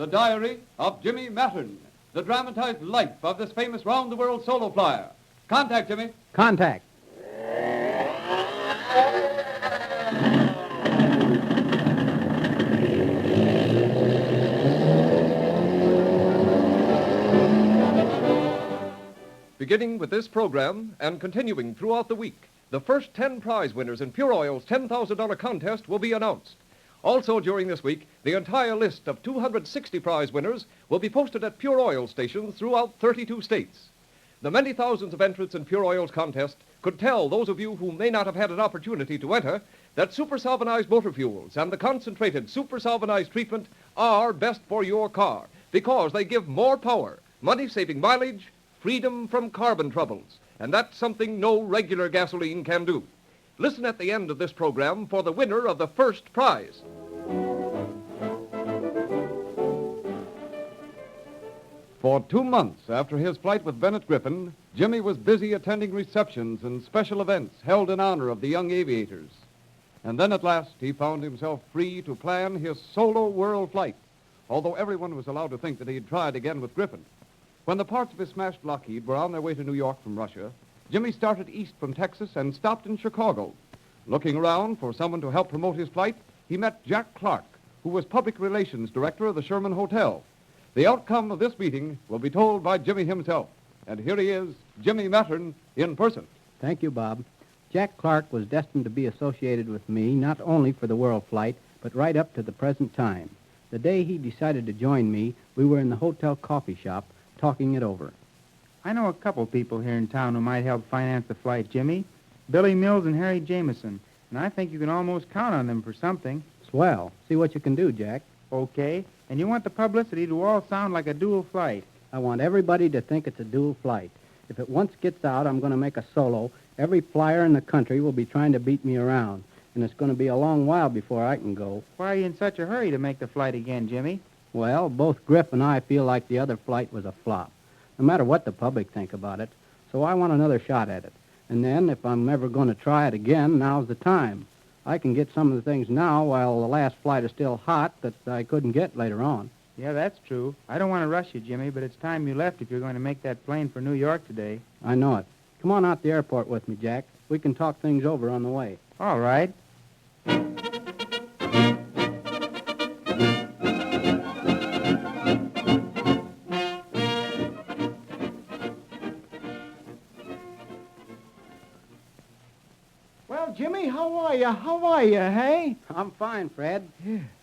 The Diary of Jimmie Mattern, the dramatized life of this famous round-the-world solo flyer. Contact, Jimmy. Contact. Beginning with this program and continuing throughout the week, the first 10 prize winners in Pure Oil's $10,000 contest will be announced. Also during this week, the entire list of 260 prize winners will be posted at Pure Oil stations throughout 32 states. The many thousands of entrants in Pure Oil's contest could tell those of you who may not have had an opportunity to enter that super salvanized motor fuels and the concentrated super salvanized treatment are best for your car because they give more power, money-saving mileage, freedom from carbon troubles, and that's something no regular gasoline can do. Listen at the end of this program for the winner of the first prize. For 2 months after his flight with Bennett Griffin, Jimmy was busy attending receptions and special events held in honor of the young aviators. And then at last he found himself free to plan his solo world flight, although everyone was allowed to think that he'd tried again with Griffin. When the parts of his smashed Lockheed were on their way to New York from Russia, Jimmy started east from Texas and stopped in Chicago. Looking around for someone to help promote his flight, he met Jack Clark, who was public relations director of the Sherman Hotel. The outcome of this meeting will be told by Jimmy himself. And here he is, Jimmie Mattern, in person. Thank you, Bob. Jack Clark was destined to be associated with me not only for the world flight, but right up to the present time. The day he decided to join me, we were in the hotel coffee shop talking it over. I know a couple people here in town who might help finance the flight, Jimmy. Billy Mills and Harry Jameson. And I think you can almost count on them for something. Swell. See what you can do, Jack. Okay. And you want the publicity to all sound like a dual flight. I want everybody to think it's a dual flight. If it once gets out, I'm going to make a solo. Every flyer in the country will be trying to beat me around. And it's going to be a long while before I can go. Why are you in such a hurry to make the flight again, Jimmy? Well, both Griff and I feel like the other flight was a flop, no matter what the public think about it. So I want another shot at it. And then, if I'm ever going to try it again, now's the time. I can get some of the things now while the last flight is still hot that I couldn't get later on. Yeah, that's true. I don't want to rush you, Jimmy, but it's time you left if you're going to make that plane for New York today. I know it. Come on out to the airport with me, Jack. We can talk things over on the way. All right. Well, Jimmy, how are you? How are you, hey? I'm fine, Fred.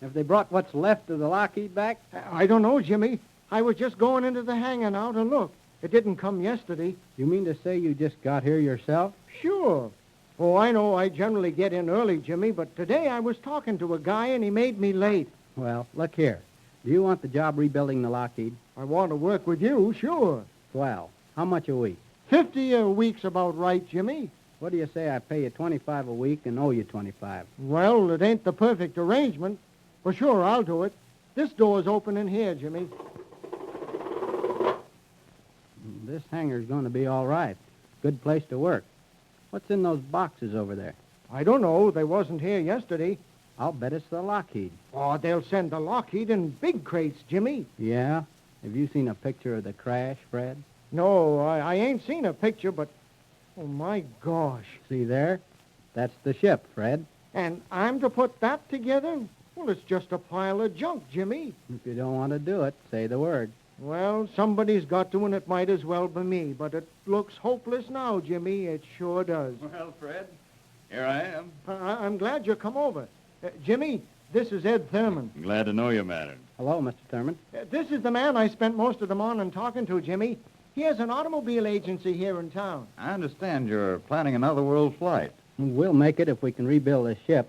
Have they brought what's left of the Lockheed back? I don't know, Jimmy. I was just going into the hangar out and look. It didn't come yesterday. You mean to say you just got here yourself? Sure. Oh, I know I generally get in early, Jimmy, but today I was talking to a guy and he made me late. Well, look here. Do you want the job rebuilding the Lockheed? I want to work with you, sure. Well, how much a week? 50 a week's about right, Jimmy. What do you say I pay you $25 a week and owe you $25? Well, it ain't the perfect arrangement. For sure, I'll do it. This door's open in here, Jimmy. This hangar's going to be all right. Good place to work. What's in those boxes over there? I don't know. They wasn't here yesterday. I'll bet it's the Lockheed. Oh, they'll send the Lockheed in big crates, Jimmy. Yeah? Have you seen a picture of the crash, Fred? No, I ain't seen a picture, but... Oh, my gosh. See there? That's the ship, Fred. And I'm to put that together? Well, it's just a pile of junk, Jimmy. If you don't want to do it, say the word. Well, somebody's got to, and it might as well be me. But it looks hopeless now, Jimmy. It sure does. Well, Fred, here I am. I'm glad you come over. Jimmy, this is Ed Thurman. Glad to know you, Mattern. Hello, Mr. Thurman. This is the man I spent most of the morning talking to, Jimmy. He has an automobile agency here in town. I understand you're planning another world flight. We'll make it if we can rebuild this ship.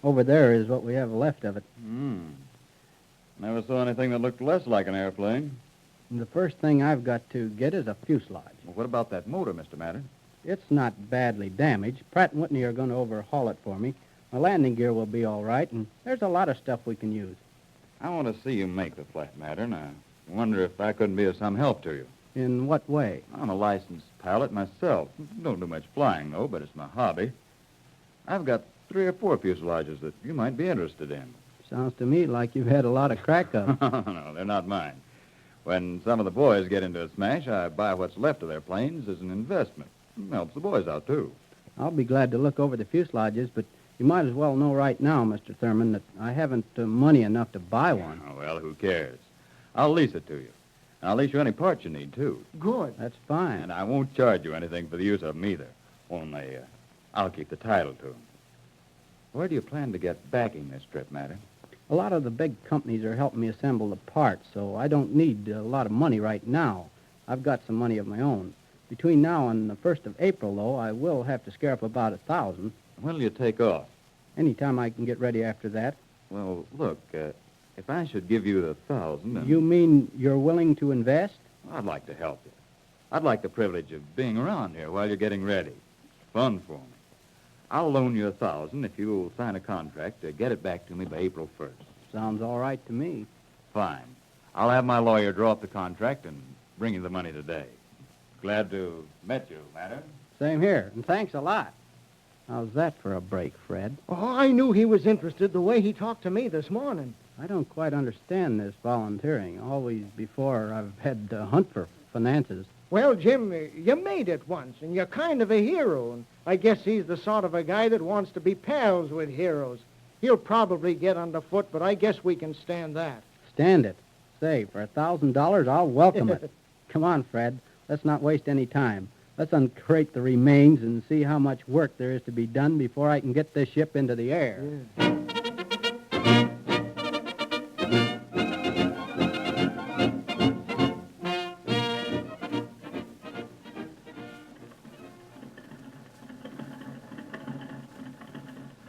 Over there is what we have left of it. Never saw anything that looked less like an airplane. And the first thing I've got to get is a fuselage. Well, what about that motor, Mr. Mattern? It's not badly damaged. Pratt & Whitney are going to overhaul it for me. My landing gear will be all right, and there's a lot of stuff we can use. I want to see you make the flight, Mattern. I wonder if I couldn't be of some help to you. In what way? I'm a licensed pilot myself. Don't do much flying, though, but it's my hobby. I've got 3 or 4 fuselages that you might be interested in. Sounds to me like you've had a lot of crack-ups. No, they're not mine. When some of the boys get into a smash, I buy what's left of their planes as an investment. Helps the boys out, too. I'll be glad to look over the fuselages, but you might as well know right now, Mr. Thurman, that I haven't money enough to buy one. Oh, well, who cares? I'll lease it to you. And I'll lease you any parts you need, too. Good. That's fine. And I won't charge you anything for the use of them either. Only, I'll keep the title to them. Where do you plan to get backing this trip, Matter? A lot of the big companies are helping me assemble the parts, so I don't need a lot of money right now. I've got some money of my own. Between now and the 1st of April, though, I will have to scare up about 1,000. When'll you take off? Anytime I can get ready after that. Well, look, if I should give you the 1,000... and- You mean you're willing to invest? I'd like to help you. I'd like the privilege of being around here while you're getting ready. It's fun for me. I'll loan you 1,000 if you'll sign a contract to get it back to me by April 1st. Sounds all right to me. Fine. I'll have my lawyer draw up the contract and bring you the money today. Glad to have met you, Matter. Same here, and thanks a lot. How's that for a break, Fred? Oh, I knew he was interested the way he talked to me this morning. I don't quite understand this volunteering. Always before I've had to hunt for finances. Well, Jim, you made it once, and you're kind of a hero. And I guess he's the sort of a guy that wants to be pals with heroes. He'll probably get underfoot, but I guess we can stand that. Stand it. Say, for $1,000, I'll welcome it. Come on, Fred. Let's not waste any time. Let's uncrate the remains and see how much work there is to be done before I can get this ship into the air. Yeah.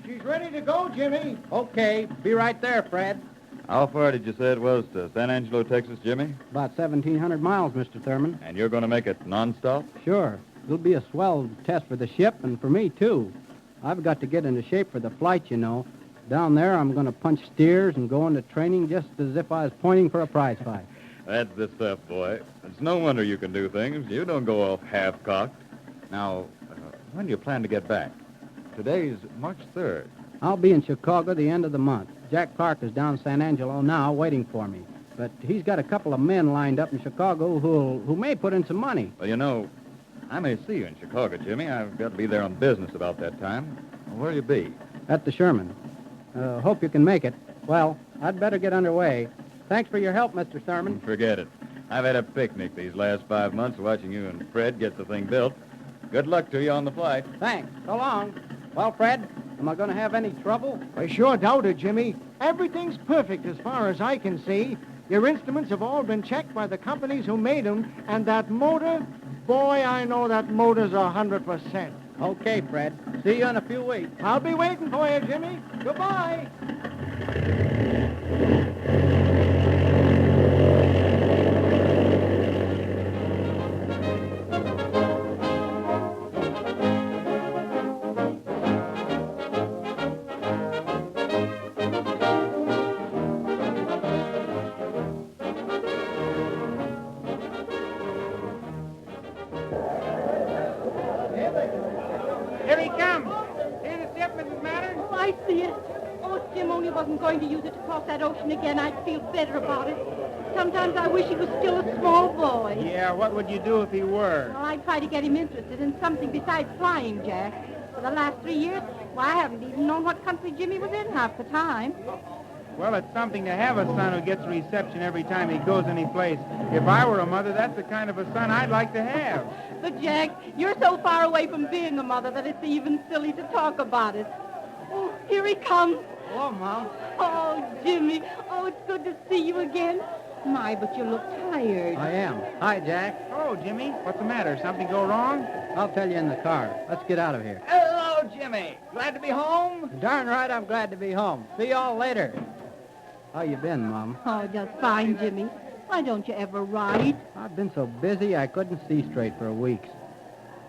She's ready to go, Jimmy. Okay, be right there, Fred. How far did you say it was to San Angelo, Texas, Jimmy? About 1,700 miles, Mr. Thurman. And you're going to make it nonstop? Sure. It'll be a swell test for the ship and for me, too. I've got to get into shape for the flight, you know. Down there, I'm going to punch steers and go into training just as if I was pointing for a prize fight. That's the stuff, boy. It's no wonder you can do things. You don't go off half-cocked. Now, when do you plan to get back? Today's March 3rd. I'll be in Chicago the end of the month. Jack Parker's down San Angelo now waiting for me. But he's got a couple of men lined up in Chicago who may put in some money. Well, you know, I may see you in Chicago, Jimmy. I've got to be there on business about that time. Where'll you be? At the Sherman. Hope you can make it. Well, I'd better get underway. Thanks for your help, Mr. Thurman. Forget it. I've had a picnic these last 5 months watching you and Fred get the thing built. Good luck to you on the flight. Thanks. So long. Well, Fred, am I going to have any trouble? I sure doubt it, Jimmy. Everything's perfect as far as I can see. Your instruments have all been checked by the companies who made them, and that motor, boy, I know that motor's 100%. Okay, Fred. See you in a few weeks. I'll be waiting for you, Jimmy. Goodbye. Here he comes. Here's the ship, Mrs. Mattern. Oh, I see it. Oh, if Jim only wasn't going to use it to cross that ocean again, I'd feel better about it. Sometimes I wish he was still a small boy. Yeah, what would you do if he were? Well, I'd try to get him interested in something besides flying, Jack. For the last 3 years, why, I haven't even known what country Jimmy was in half the time. Well, it's something to have a son who gets a reception every time he goes any place. If I were a mother, that's the kind of a son I'd like to have. But, Jack, you're so far away from being a mother that it's even silly to talk about it. Oh, here he comes. Hello, Mom. Oh, Jimmy. Oh, it's good to see you again. My, but you look tired. I am. Hi, Jack. Oh, Jimmy, what's the matter? Something go wrong? I'll tell you in the car. Let's get out of here. Hello, Jimmy. Glad to be home? Darn right I'm glad to be home. See y'all later. How you been, Mom? Oh, just fine, Jimmy. Why don't you ever write? I've been so busy I couldn't see straight for weeks.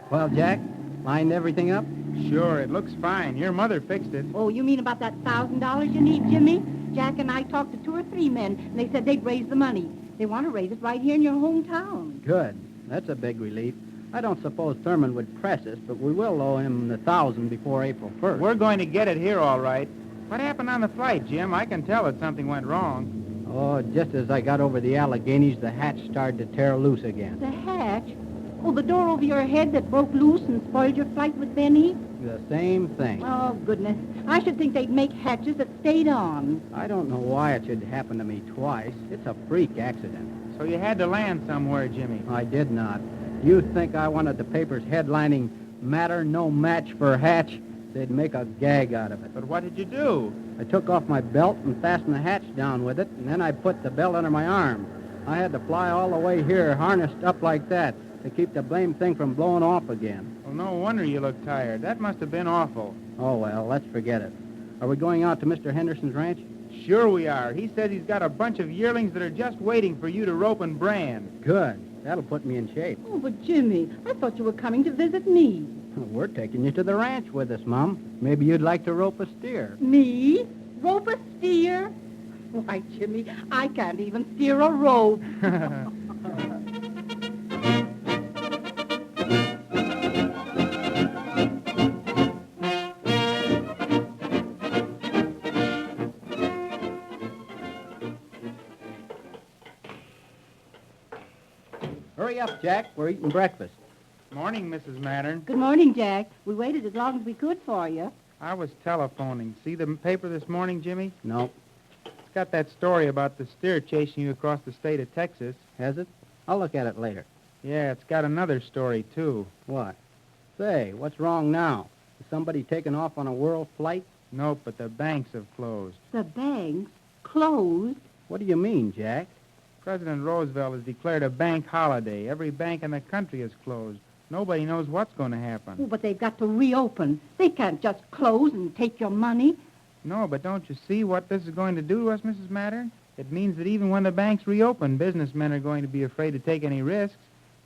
Well, Jack, lined everything up? Sure, it looks fine. Your mother fixed it. Oh, you mean about that $1,000 you need, Jimmy? Jack and I talked to 2 or 3 men, and they said they'd raise the money. They want to raise it right here in your hometown. Good. That's a big relief. I don't suppose Thurman would press us, but we will owe him the 1,000 before April 1st. We're going to get it here, all right. What happened on the flight, Jim? I can tell that something went wrong. Oh, just as I got over the Alleghenies, the hatch started to tear loose again. The hatch? Oh, the door over your head that broke loose and spoiled your flight with Benny? The same thing. Oh, goodness. I should think they'd make hatches that stayed on. I don't know why it should happen to me twice. It's a freak accident. So you had to land somewhere, Jimmy. I did not. You think I wanted the papers headlining, "Matter no match for hatch"? They'd make a gag out of it. But what did you do? I took off my belt and fastened the hatch down with it, and then I put the belt under my arm. I had to fly all the way here, harnessed up like that, to keep the blame thing from blowing off again. Well, no wonder you look tired. That must have been awful. Oh, well, let's forget it. Are we going out to Mr. Henderson's ranch? Sure we are. He says he's got a bunch of yearlings that are just waiting for you to rope and brand. Good. That'll put me in shape. Oh, but Jimmy, I thought you were coming to visit me. We're taking you to the ranch with us, Mom. Maybe you'd like to rope a steer. Me? Rope a steer? Why, Jimmy, I can't even steer a rope. Hurry up, Jack. We're eating breakfast. Morning, Mrs. Mattern. Good morning, Jack. We waited as long as we could for you. I was telephoning. See the paper this morning, Jimmy? No. It's got that story about the steer chasing you across the state of Texas. Has it? I'll look at it later. Yeah, it's got another story, too. What? Say, what's wrong now? Is somebody taking off on a world flight? Nope, but the banks have closed. The banks closed. What do you mean, Jack? President Roosevelt has declared a bank holiday. Every bank in the country is closed. Nobody knows what's going to happen. Oh, but they've got to reopen. They can't just close and take your money. No, but don't you see what this is going to do to us, Mrs. Mattern? It means that even when the banks reopen, businessmen are going to be afraid to take any risks.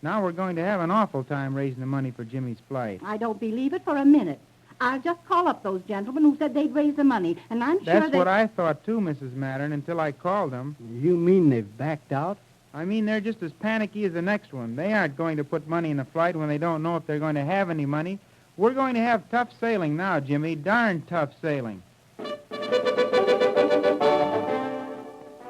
Now we're going to have an awful time raising the money for Jimmy's flight. I don't believe it for a minute. I'll just call up those gentlemen who said they'd raise the money, and I'm sure That's what I thought, too, Mrs. Mattern, until I called them. You mean they've backed out? I mean, they're just as panicky as the next one. They aren't going to put money in the flight when they don't know if they're going to have any money. We're going to have tough sailing now, Jimmy. Darn tough sailing.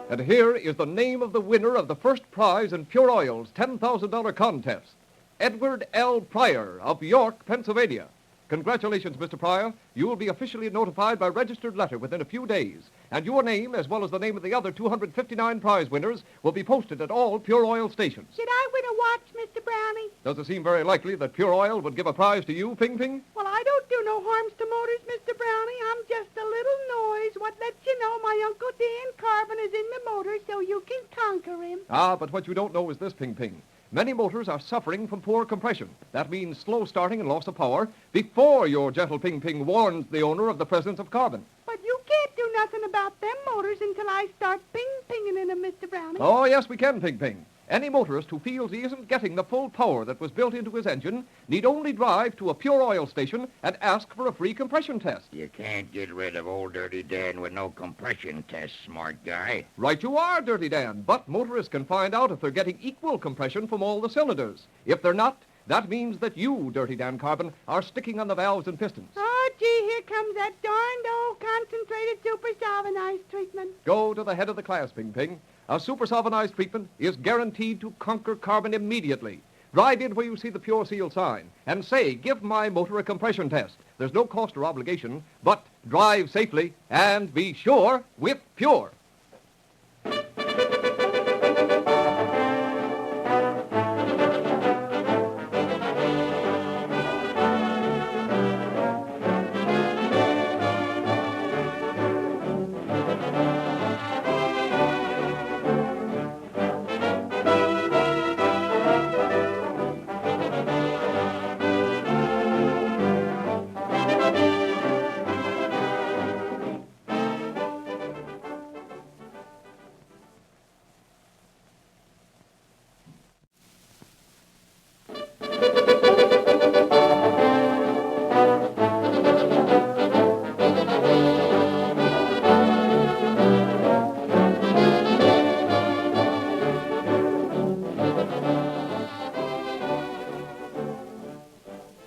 And here is the name of the winner of the first prize in Pure Oil's $10,000 contest, Edward L. Pryor of York, Pennsylvania. Congratulations, Mr. Pryor. You will be officially notified by registered letter within a few days, and your name, as well as the name of the other 259 prize winners, will be posted at all Pure Oil stations. Should I win a watch, Mr. Brownie? Does it seem very likely that Pure Oil would give a prize to you, Ping Ping? Well, I don't do no harms to motors, Mr. Brownie. I'm just a little noise what lets you know my Uncle Dan Carbon is in the motor so you can conquer him. Ah, but what you don't know is this, Ping Ping. Many motors are suffering from poor compression. That means slow starting and loss of power before your gentle Ping Ping warns the owner of the presence of carbon. But you can't do nothing about them motors until I start ping-pinging in them, Mr. Brownie. Oh, yes, we can, Ping Ping. Any motorist who feels he isn't getting the full power that was built into his engine need only drive to a Pure Oil station and ask for a free compression test. You can't get rid of old Dirty Dan with no compression test, smart guy. Right you are, Dirty Dan, but motorists can find out if they're getting equal compression from all the cylinders. If they're not, that means that you, Dirty Dan Carbon, are sticking on the valves and pistons. Oh, gee, here comes that darned old concentrated super solvanized treatment. Go to the head of the class, Ping Ping. A super solvanized treatment is guaranteed to conquer carbon immediately. Drive in where you see the Pure Seal sign and say, give my motor a compression test. There's no cost or obligation, but drive safely and be sure with Pure.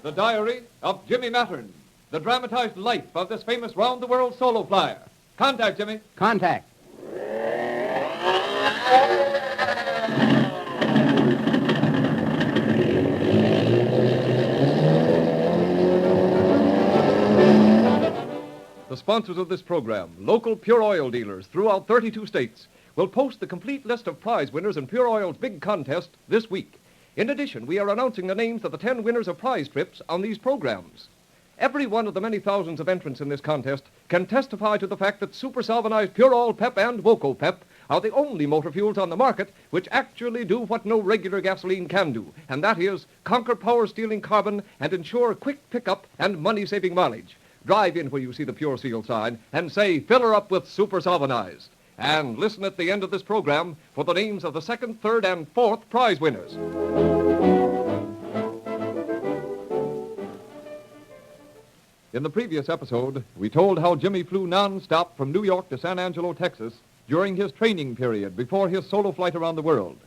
The Diary of Jimmie Mattern, the dramatized life of this famous round-the-world solo flyer. Contact, Jimmy. Contact. The sponsors of this program, local pure oil dealers throughout 32 states, will post the complete list of prize winners in Pure Oil's big contest this week. In addition, we are announcing the names of the 10 winners of prize trips on these programs. Every one of the many thousands of entrants in this contest can testify to the fact that Super Salvanized Pure Oil Pep and Voco Pep are the only motor fuels on the market which actually do what no regular gasoline can do, and that is conquer power-stealing carbon and ensure quick pickup and money-saving mileage. Drive in where you see the Pure Seal sign and say, fill her up with Super Salvanized. And listen at the end of this program for the names of the second, third, and fourth prize winners. In the previous episode, we told how Jimmy flew non-stop from New York to San Angelo, Texas, during his training period before his solo flight around the world.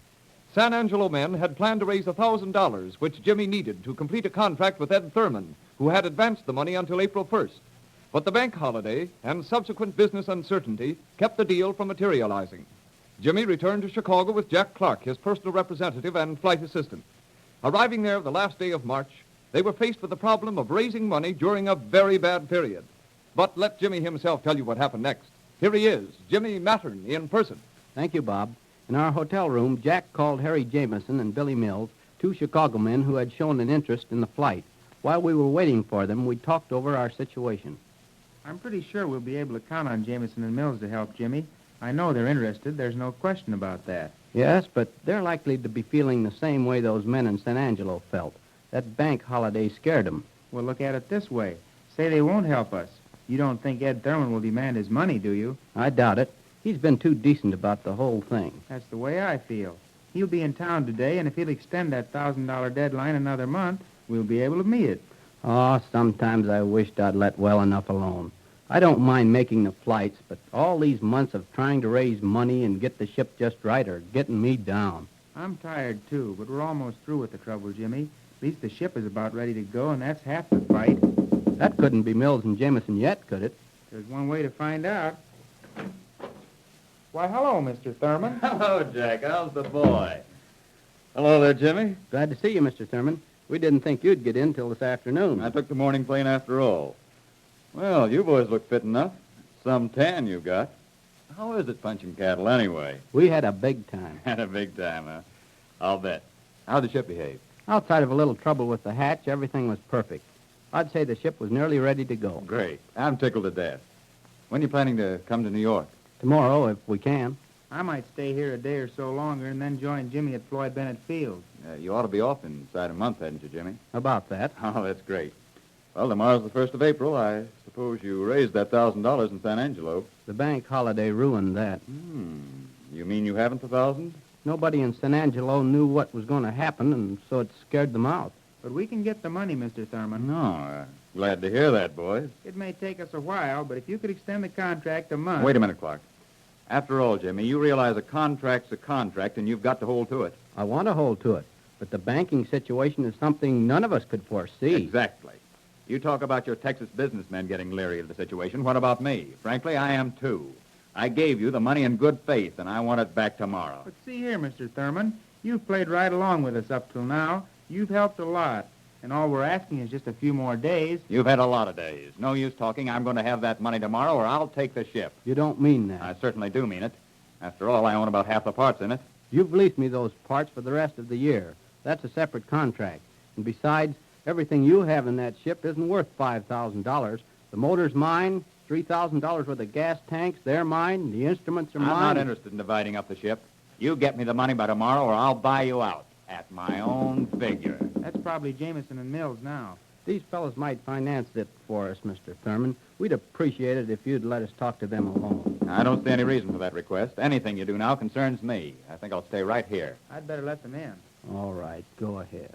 San Angelo men had planned to raise $1,000, which Jimmy needed to complete a contract with Ed Thurman, who had advanced the money until April 1st. But the bank holiday and subsequent business uncertainty kept the deal from materializing. Jimmy returned to Chicago with Jack Clark, his personal representative and flight assistant. Arriving there the last day of March, they were faced with the problem of raising money during a very bad period. But let Jimmy himself tell you what happened next. Here he is, Jimmie Mattern, in person. Thank you, Bob. In our hotel room, Jack called Harry Jameson and Billy Mills, two Chicago men who had shown an interest in the flight. While we were waiting for them, we talked over our situation. I'm pretty sure we'll be able to count on Jameson and Mills to help, Jimmy. I know they're interested. There's no question about that. Yes, but they're likely to be feeling the same way those men in San Angelo felt. That bank holiday scared them. Well, look at it this way. Say they won't help us. You don't think Ed Thurman will demand his money, do you? I doubt it. He's been too decent about the whole thing. That's the way I feel. He'll be in town today, and if he'll extend that $1,000 deadline another month, we'll be able to meet it. Oh, sometimes I wished I'd let well enough alone. I don't mind making the flights, but all these months of trying to raise money and get the ship just right are getting me down. I'm tired, too, but we're almost through with the trouble, Jimmy. At least the ship is about ready to go, and that's half the fight. That couldn't be Mills and Jameson yet, could it? There's one way to find out. Why, hello, Mr. Thurman. Hello, Jack. How's the boy? Hello there, Jimmy. Glad to see you, Mr. Thurman. We didn't think you'd get in till this afternoon. I took the morning plane after all. Well, you boys look fit enough. Some tan you got. How is it punching cattle, anyway? We had a big time. Had a big time, huh? I'll bet. How'd the ship behave? Outside of a little trouble with the hatch, everything was perfect. I'd say the ship was nearly ready to go. Great. I'm tickled to death. When are you planning to come to New York? Tomorrow, if we can. I might stay here a day or so longer and then join Jimmy at Floyd Bennett Field. You ought to be off inside a month, hadn't you, Jimmy? About that. Oh, that's great. Well, tomorrow's the 1st of April. I suppose you raised that $1,000 in San Angelo. The bank holiday ruined that. You mean you haven't the 1,000? Nobody in San Angelo knew what was going to happen, and so it scared them out. But we can get the money, Mr. Thurman. No, glad to hear that, boys. It may take us a while, but if you could extend the contract a month... Wait a minute, Clark. After all, Jimmy, you realize a contract's a contract, and you've got to hold to it. I want to hold to it, but the banking situation is something none of us could foresee. Exactly. You talk about your Texas businessmen getting leery of the situation. What about me? Frankly, I am too. I gave you the money in good faith, and I want it back tomorrow. But see here, Mr. Thurman, you've played right along with us up till now. You've helped a lot, and all we're asking is just a few more days. You've had a lot of days. No use talking. I'm going to have that money tomorrow, or I'll take the ship. You don't mean that. I certainly do mean it. After all, I own about half the parts in it. You've leased me those parts for the rest of the year. That's a separate contract. And besides, everything you have in that ship isn't worth $5,000. The motor's mine, $3,000 worth of gas tanks, they're mine, the instruments are mine. I'm not interested in dividing up the ship. You get me the money by tomorrow, or I'll buy you out at my own figure. That's probably Jameson and Mills now. These fellows might finance it for us, Mr. Thurman. We'd appreciate it if you'd let us talk to them alone. I don't see any reason for that request. Anything you do now concerns me. I think I'll stay right here. I'd better let them in. All right, go ahead.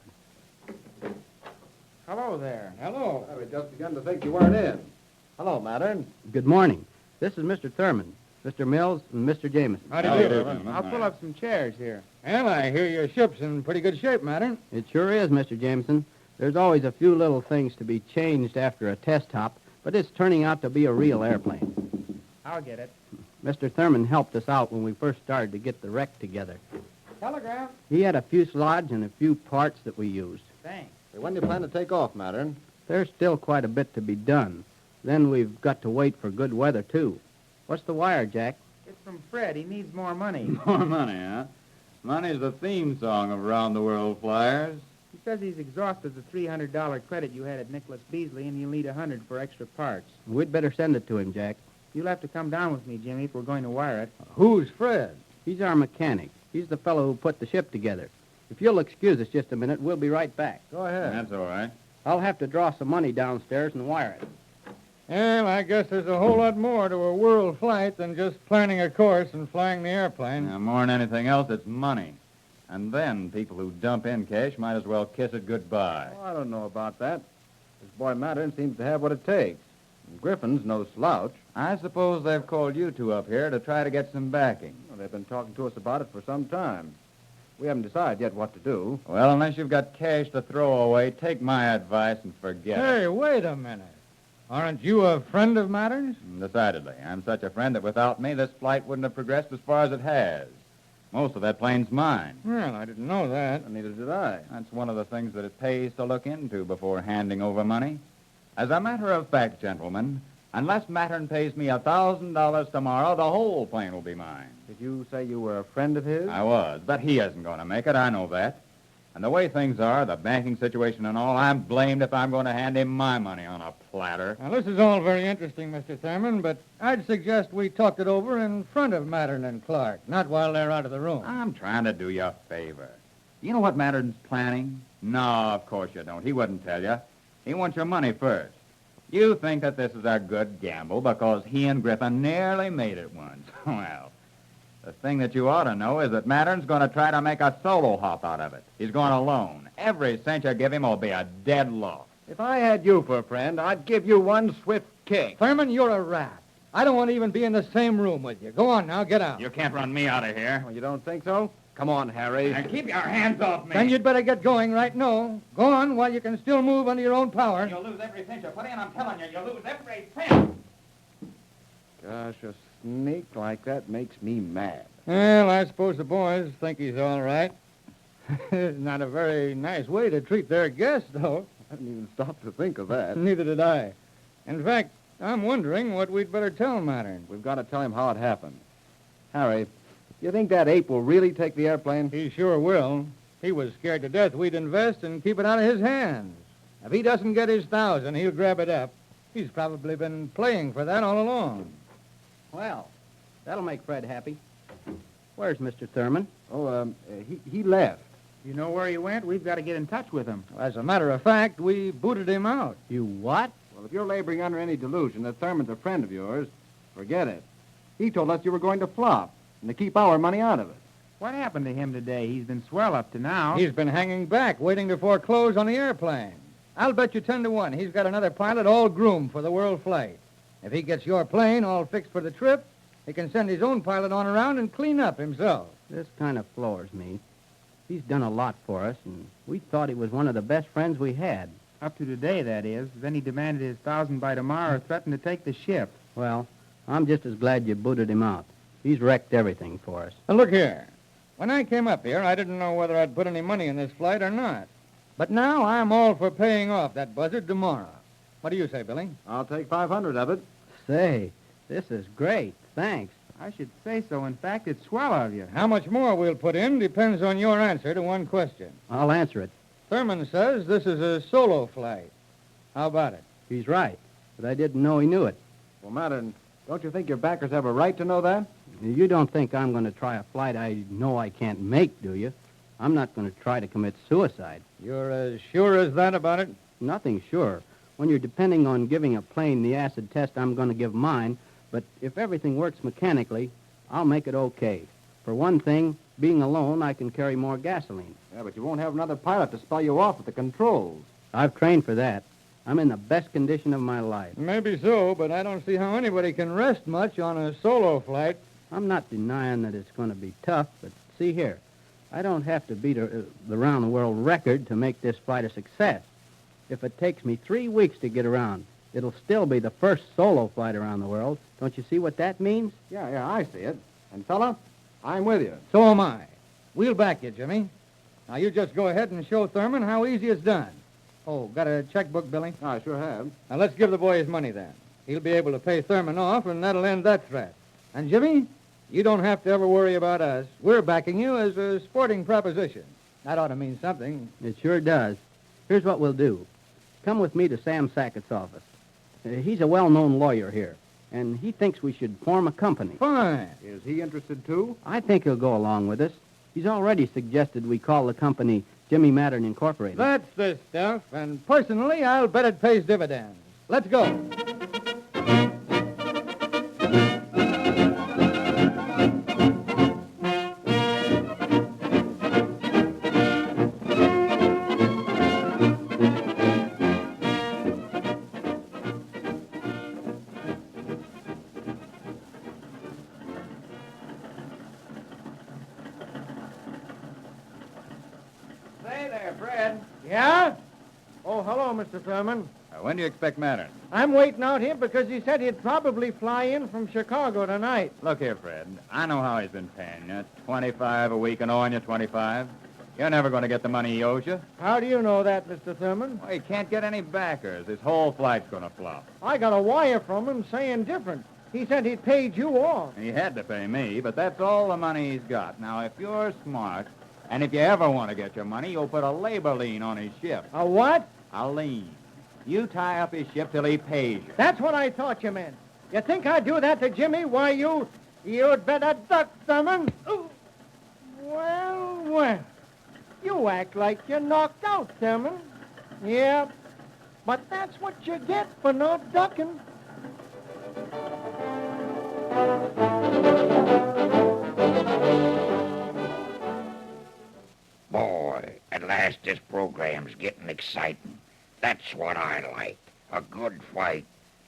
Hello there. Hello. I was just begun to think you weren't in. Hello, Mattern. Good morning. This is Mr. Thurman, Mr. Mills, and Mr. Jameson. How do you do, Thurman? I'll pull up some chairs here. And I hear your ship's in pretty good shape, Mattern. It sure is, Mr. Jameson. There's always a few little things to be changed after a test hop, but it's turning out to be a real airplane. I'll get it. Mr. Thurman helped us out when we first started to get the wreck together. Telegram. He had a fuselage and a few parts that we used. Thanks. Hey, when do you plan to take off, Mattern? There's still quite a bit to be done. Then we've got to wait for good weather, too. What's the wire, Jack? It's from Fred. He needs more money. More money, huh? Money's the theme song of Round the World Flyers. He says he's exhausted the $300 credit you had at Nicholas Beasley, and he'll need $100 for extra parts. We'd better send it to him, Jack. You'll have to come down with me, Jimmy, if we're going to wire it. Who's Fred? He's our mechanic. He's the fellow who put the ship together. If you'll excuse us just a minute, we'll be right back. Go ahead. That's all right. I'll have to draw some money downstairs and wire it. Well, I guess there's a whole lot more to a world flight than just planning a course and flying the airplane. Now, more than anything else, it's money. And then people who dump in cash might as well kiss it goodbye. Oh, I don't know about that. This boy Mattern seems to have what it takes. And Griffin's no slouch. I suppose they've called you two up here to try to get some backing. Well, they've been talking to us about it for some time. We haven't decided yet what to do. Well, unless you've got cash to throw away, take my advice and forget it. Hey, wait a minute. Aren't you a friend of Mattern's? Decidedly. I'm such a friend that without me, this flight wouldn't have progressed as far as it has. Most of that plane's mine. Well, I didn't know that. Neither did I. That's one of the things that it pays to look into before handing over money. As a matter of fact, gentlemen, unless Mattern pays me $1,000 tomorrow, the whole plane will be mine. Did you say you were a friend of his? I was, but he isn't going to make it. I know that. And the way things are, the banking situation and all, I'm blamed if I'm going to hand him my money on a platter. Now, this is all very interesting, Mr. Thurman, but I'd suggest we talked it over in front of Mattern and Clark, not while they're out of the room. I'm trying to do you a favor. You know what Mattern's planning? No, of course you don't. He wouldn't tell you. He wants your money first. You think that this is a good gamble because he and Griffin nearly made it once. Well, the thing that you ought to know is that Mattern's going to try to make a solo hop out of it. He's going alone. Every cent you give him will be a dead loss. If I had you for a friend, I'd give you one swift kick. Thurman, you're a rat. I don't want to even be in the same room with you. Go on now, get out. You can't run me out of here. Well, you don't think so? Come on, Harry. Now keep your hands off me. Then you'd better get going right now. Go on while you can still move under your own power. You'll lose every cent you put in, I'm telling you. You'll lose every cent. Gosh, a sneak like that makes me mad. Well, I suppose the boys think he's all right. Not a very nice way to treat their guest, though. I didn't even stop to think of that. Neither did I. In fact, I'm wondering what we'd better tell Mattern. We've got to tell him how it happened. Harry, you think that ape will really take the airplane? He sure will. He was scared to death we'd invest and keep it out of his hands. If he doesn't get his 1,000, he'll grab it up. He's probably been playing for that all along. Well, that'll make Fred happy. Where's Mr. Thurman? Oh, he left. You know where he went? We've got to get in touch with him. As a matter of fact, we booted him out. You what? Well, if you're laboring under any delusion that Thurman's a friend of yours, forget it. He told us you were going to flop and to keep our money out of it. What happened to him today? He's been swell up to now. He's been hanging back, waiting to foreclose on the airplane. I'll bet you 10 to 1 he's got another pilot all groomed for the world flight. If he gets your plane all fixed for the trip, he can send his own pilot on around and clean up himself. This kind of floors me. He's done a lot for us, and we thought he was one of the best friends we had. Up to today, that is. Then he demanded his 1,000 by tomorrow or threatened to take the ship. Well, I'm just as glad you booted him out. He's wrecked everything for us. Now, look here. When I came up here, I didn't know whether I'd put any money in this flight or not. But now I'm all for paying off that buzzard tomorrow. What do you say, Billy? I'll take 500 of it. Say, this is great. Thanks. I should say so. In fact, it's swell of you. How much more we'll put in depends on your answer to one question. I'll answer it. Thurman says this is a solo flight. How about it? He's right, but I didn't know he knew it. Well, Mattern, don't you think your backers have a right to know that? You don't think I'm going to try a flight I know I can't make, do you? I'm not going to try to commit suicide. You're as sure as that about it? Nothing sure. When you're depending on giving a plane the acid test I'm going to give mine, but if everything works mechanically, I'll make it okay. For one thing, being alone, I can carry more gasoline. Yeah, but you won't have another pilot to spell you off at the controls. I've trained for that. I'm in the best condition of my life. Maybe so, but I don't see how anybody can rest much on a solo flight. I'm not denying that it's going to be tough, but see here. I don't have to beat the round-the-world record to make this flight a success. If it takes me 3 weeks to get around, it'll still be the first solo flight around the world. Don't you see what that means? Yeah, I see it. And, fella, I'm with you. So am I. We'll back you, Jimmy. Now, you just go ahead and show Thurman how easy it's done. Oh, got a checkbook, Billy? I sure have. Now, let's give the boy his money, then. He'll be able to pay Thurman off, and that'll end that threat. And, Jimmy, you don't have to ever worry about us. We're backing you as a sporting proposition. That ought to mean something. It sure does. Here's what we'll do. Come with me to Sam Sackett's office. He's a well-known lawyer here, and he thinks we should form a company. Fine. Is he interested, too? I think he'll go along with us. He's already suggested we call the company Jimmie Mattern Incorporated. That's the stuff, and personally, I'll bet it pays dividends. Let's go. Say there, Fred. Yeah? Oh, hello, Mr. Thurman. When do you expect Mattern? I'm waiting out here because he said he'd probably fly in from Chicago tonight. Look here, Fred. I know how he's been paying you. 25 a week and owing you 25. You're never going to get the money he owes you. How do you know that, Mr. Thurman? Well, he can't get any backers. His whole flight's going to flop. I got a wire from him saying different. He said he'd paid you off. He had to pay me, but that's all the money he's got. Now, if you're smart, and if you ever want to get your money, you'll put a labor lien on his ship. A what? A lien. You tie up his ship till he pays you. That's what I thought you meant. You think I'd do that to Jimmy? Why, you'd better duck, Thurman. Ooh. Well. You act like you're knocked out, Thurman. Yeah, but that's what you get for not ducking. Boy, at last this program's getting exciting. That's what I like. A good fight.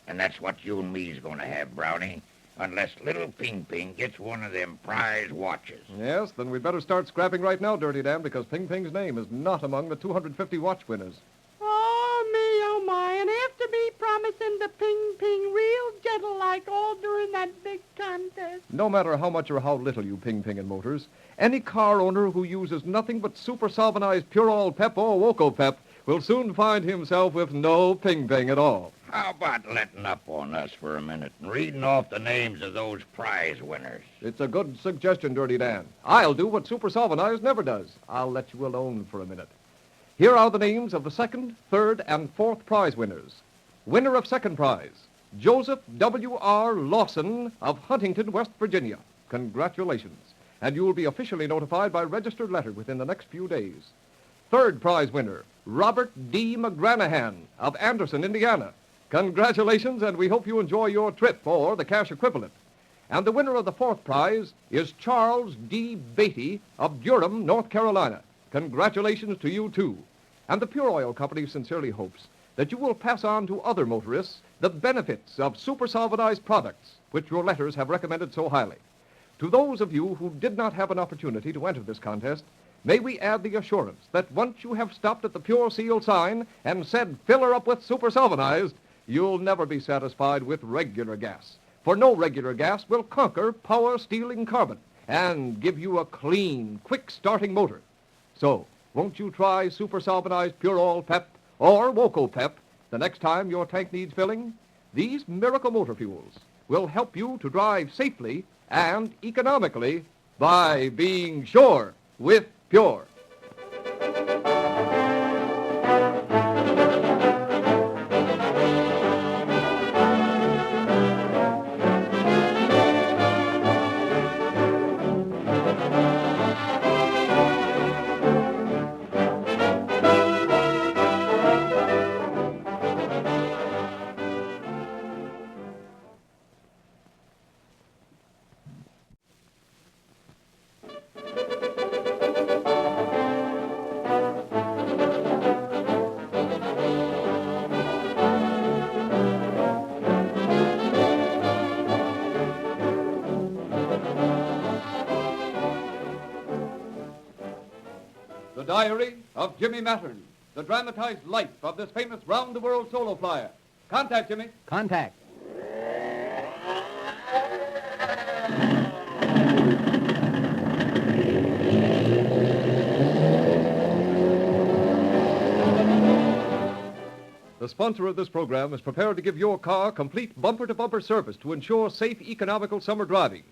And that's what you and me's gonna have, Brownie. Unless little Ping Ping gets one of them prize watches. Yes, then we'd better start scrapping right now, Dirty Dan, because Ping Ping's name is not among the 250 watch winners. Oh, me, oh, my. And after me promising the ping real gentle like all during that big contest. No matter how much or how little you ping in motors, any car owner who uses nothing but super solvanized pure oil pep or Woco pep will soon find himself with no ping at all. How about letting up on us for a minute and reading off the names of those prize winners? It's a good suggestion, Dirty Dan. I'll do what Super Solvanized never does. I'll let you alone for a minute. Here are the names of the second, third, and fourth prize winners. Winner of second prize, Joseph W.R. Lawson of Huntington, West Virginia. Congratulations. And you will be officially notified by registered letter within the next few days. Third prize winner, Robert D. McGranahan of Anderson, Indiana. Congratulations, and we hope you enjoy your trip or the cash equivalent. And the winner of the fourth prize is Charles D. Beatty of Durham, North Carolina. Congratulations to you, too. And the Pure Oil Company sincerely hopes that you will pass on to other motorists the benefits of super solvanized products, which your letters have recommended so highly. To those of you who did not have an opportunity to enter this contest, may we add the assurance that once you have stopped at the Pure Seal sign and said, fill her up with super solvanized, you'll never be satisfied with regular gas. For no regular gas will conquer power-stealing carbon and give you a clean, quick-starting motor. So, won't you try super solvanized pure oil pep or Woco pep the next time your tank needs filling? These miracle motor fuels will help you to drive safely and economically by being sure with Pure. The Diary of Jimmie Mattern, the dramatized life of this famous round-the-world solo flyer. Contact, Jimmy. Contact. The sponsor of this program is prepared to give your car complete bumper-to-bumper service to ensure safe, economical summer driving.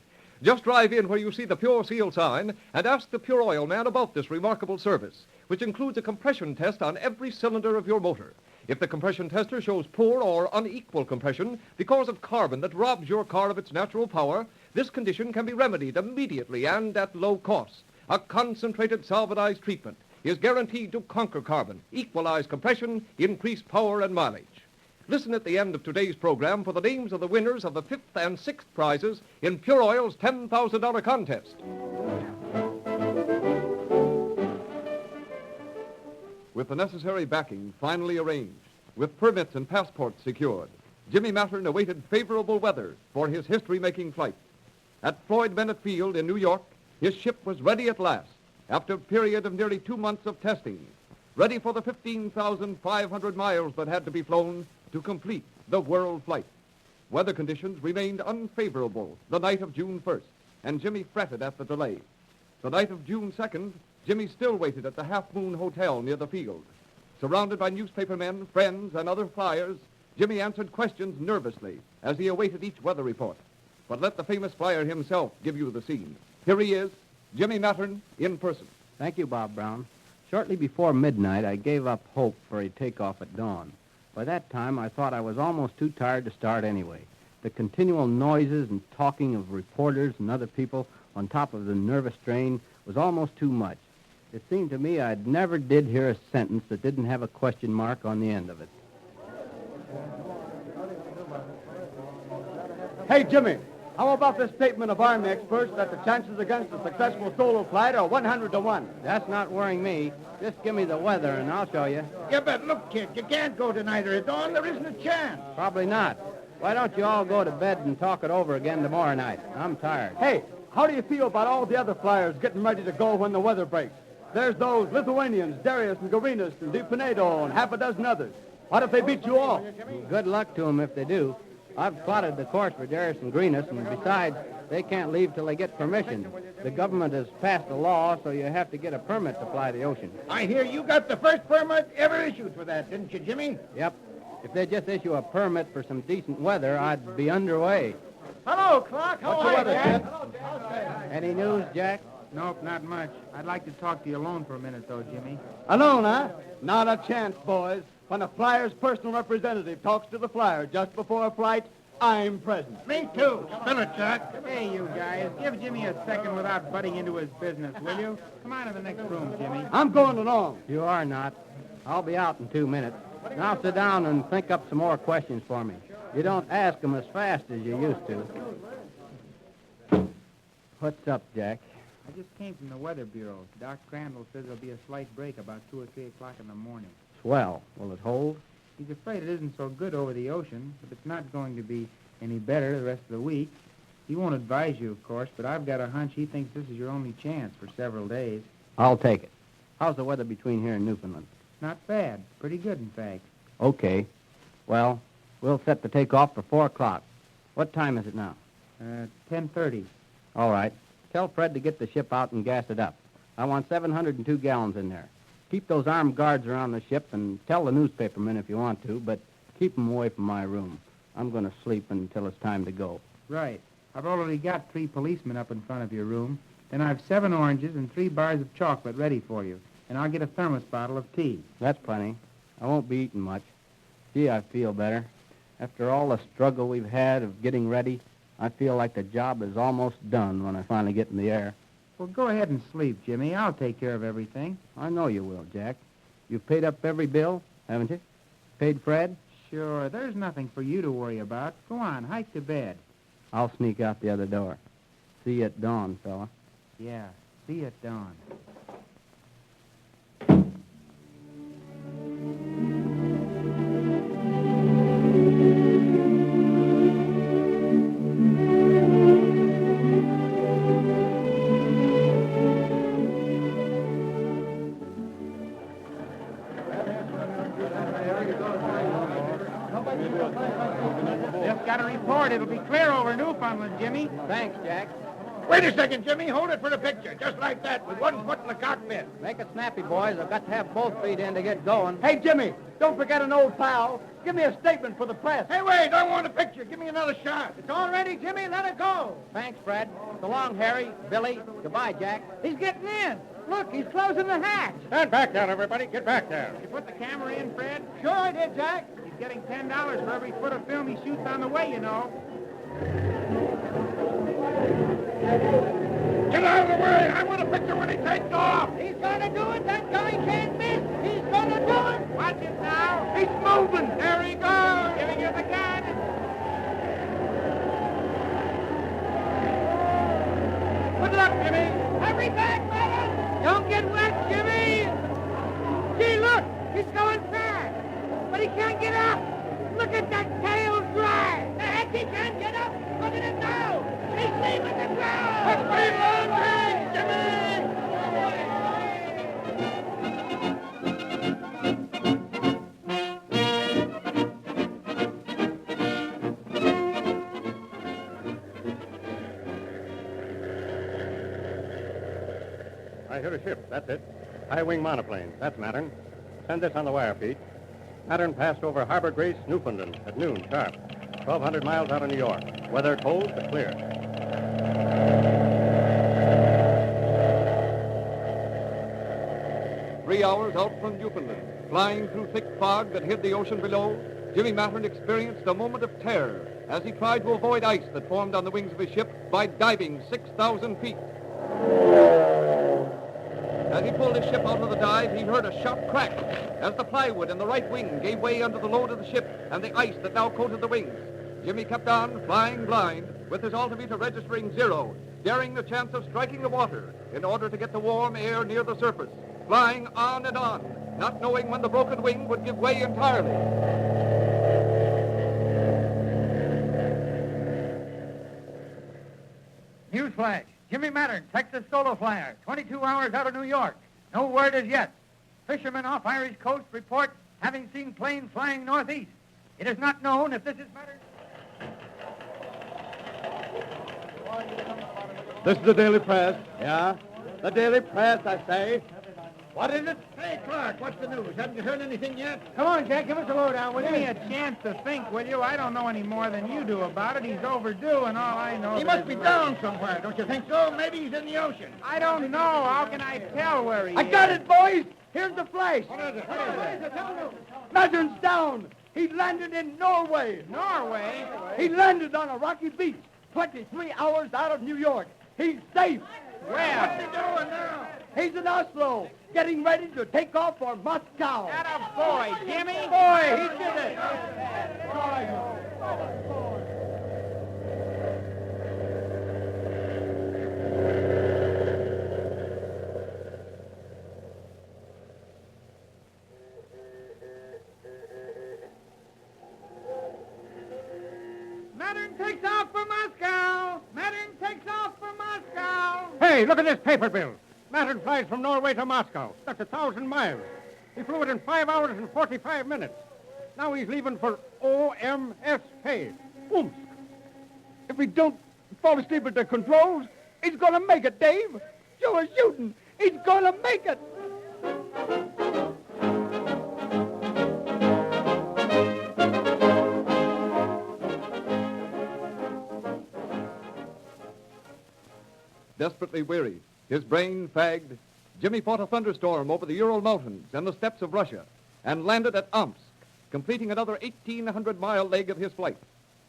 Just drive in where you see the Pure Seal sign and ask the Pure Oil man about this remarkable service, which includes a compression test on every cylinder of your motor. If the compression tester shows poor or unequal compression because of carbon that robs your car of its natural power, this condition can be remedied immediately and at low cost. A concentrated solventized treatment is guaranteed to conquer carbon, equalize compression, increase power and mileage. Listen at the end of today's program for the names of the winners of the 5th and 6th prizes in Pure Oil's $10,000 contest. With the necessary backing finally arranged, with permits and passports secured, Jimmie Mattern awaited favorable weather for his history-making flight. At Floyd Bennett Field in New York, his ship was ready at last, after a period of nearly 2 months of testing, ready for the 15,500 miles that had to be flown to complete the world flight. Weather conditions remained unfavorable the night of June 1st, and Jimmy fretted at the delay. The night of June 2nd, Jimmy still waited at the Half Moon Hotel near the field. Surrounded by newspapermen, friends, and other flyers, Jimmy answered questions nervously as he awaited each weather report. But let the famous flyer himself give you the scene. Here he is, Jimmie Mattern, in person. Thank you, Bob Brown. Shortly before midnight, I gave up hope for a takeoff at dawn. By that time, I thought I was almost too tired to start anyway. The continual noises and talking of reporters and other people on top of the nervous strain was almost too much. It seemed to me I never did hear a sentence that didn't have a question mark on the end of it. Hey, Jimmy, how about this statement of Army experts that the chances against a successful solo flight are 100 to 1? That's not worrying me. Just give me the weather, and I'll show you. Yeah, but look, kid, you can't go tonight or at dawn. There isn't a chance. Probably not. Why don't you all go to bed and talk it over again tomorrow night? I'm tired. Hey, how do you feel about all the other flyers getting ready to go when the weather breaks? There's those Lithuanians, Darius and Garinas and DiPinedo and half a dozen others. What if they beat you all? Good luck to them if they do. I've plotted the course for Darius and Garinas, and besides, they can't leave till they get permission. The government has passed a law, so you have to get a permit to fly the ocean. I hear you got the first permit ever issued for that, didn't you, Jimmy? Yep. If they just issue a permit for some decent weather, I'd be underway. Hello, Clark. How What's the are weather, you? kid? Any news, Jack? Nope, not much. I'd like to talk to you alone for a minute, though, Jimmy. Alone, huh? Not a chance, boys. When a flyer's personal representative talks to the flyer just before a flight, I'm present. Me too. Spill it, Jack. Hey, you guys, give Jimmy a second without butting into his business, will you? Come on to the next room, Jimmy. I'm going along. You are not. I'll be out in 2 minutes. Now sit down and think up some more questions for me. You don't ask them as fast as you used to. What's up, Jack? I just came from the Weather Bureau. Doc Crandall says there'll be a slight break about 2 or 3 o'clock in the morning. Swell. Will it hold? He's afraid it isn't so good over the ocean, but it's not going to be any better the rest of the week. He won't advise you, of course, but I've got a hunch he thinks this is your only chance for several days. I'll take it. How's the weather between here and Newfoundland? Not bad. Pretty good, in fact. Okay. Well, we'll set the takeoff for 4 o'clock. What time is it now? 10:30. All right. Tell Fred to get the ship out and gas it up. I want 702 gallons in there. Keep those armed guards around the ship and tell the newspapermen if you want to, but keep them away from my room. I'm going to sleep until it's time to go. Right. I've already got 3 policemen up in front of your room. Then I've 7 oranges and 3 bars of chocolate ready for you. And I'll get a thermos bottle of tea. That's plenty. I won't be eating much. Gee, I feel better. After all the struggle we've had of getting ready, I feel like the job is almost done when I finally get in the air. Well, go ahead and sleep, Jimmy. I'll take care of everything. I know you will, Jack. You've paid up every bill, haven't you? Paid Fred? Sure. There's nothing for you to worry about. Go on, hike to bed. I'll sneak out the other door. See you at dawn, fella. Yeah, see you at dawn. God, it'll be clear over Newfoundland, Jimmy. Thanks, Jack. Wait a second, Jimmy. Hold it for the picture. Just like that, with one foot in the cockpit. Make it snappy, boys. I've got to have both feet in to get going. Hey, Jimmy, don't forget an old pal. Give me a statement for the press. Hey, wait. I want a picture. Give me another shot. It's all ready, Jimmy. Let it go. Thanks, Fred. So long, Harry, Billy. Goodbye, Jack. He's getting in. Look, he's closing the hatch. Stand back there, everybody. Get back there. You put the camera in, Fred? Sure I did, Jack. He's getting $10 for every foot of film he shoots on the way, you know. Get out of the way. I want a picture when he takes off. He's going to do it. That guy can't miss. He's going to do it. Watch it now. He's moving. There he goes. Giving you the gun. Good luck, Jimmy. Hurry back, Mattern. Don't get wet, Jimmy. Gee, look. He's going fast. But he can't get up. Look at that tail drag. The heck, he can't get up. Look at him now. He's leaving the ground. Let's leave landing, Jimmy. I hear a ship. That's it. High-wing monoplane. That's Mattern. Send this on the wire, Pete. Mattern passed over Harbor Grace, Newfoundland, at noon sharp. 1,200 miles out of New York. Weather cold but clear. Three hours out from Newfoundland, flying through thick fog that hid the ocean below, Jimmie Mattern experienced a moment of terror as he tried to avoid ice that formed on the wings of his ship by diving 6,000 feet. As he pulled his ship out of the dive, he heard a sharp crack as the plywood in the right wing gave way under the load of the ship and the ice that now coated the wings. Jimmy kept on, flying blind, with his altimeter registering 0, daring the chance of striking the water in order to get the warm air near the surface, flying on and on, not knowing when the broken wing would give way entirely. Newsflash. Jimmie Mattern, Texas solo flyer, 22 hours out of New York. No word as yet. Fishermen off Irish coast report having seen planes flying northeast. It is not known if this is Mattern. This is the Daily Press. Yeah? The Daily Press, I say. What is it? Hey, Clark, what's the news? Haven't you heard anything yet? Come on, Jack. Give us a lowdown, will Give you? me a chance to think, will you? I don't know any more than you do about it. He's overdue, and all I know He is must be down somewhere, don't you think so? Maybe he's in the ocean. I don't know. How can I tell where he is? I got it, boys. Here's the flash. What is it? Mattern's down. He landed in Norway. Norway? He landed on a rocky beach 23 hours out of New York. He's safe. Well, What's he doing now? He's in Oslo, getting ready to take off for Moscow. atta boy, Jimmy. Boy, he did it. Mattern takes off for Moscow. Mattern takes off for Moscow. Hey, look at this paper bill. Mattern flies from Norway to Moscow. That's 1,000 miles. He flew it in 5 hours and 45 minutes. Now he's leaving for OMSK. Omsk. If he don't fall asleep at the controls, he's going to make it, Dave. You are shooting. He's going to make it. Desperately weary, his brain fagged, Jimmy fought a thunderstorm over the Ural Mountains and the steppes of Russia and landed at Omsk, completing another 1,800-mile leg of his flight.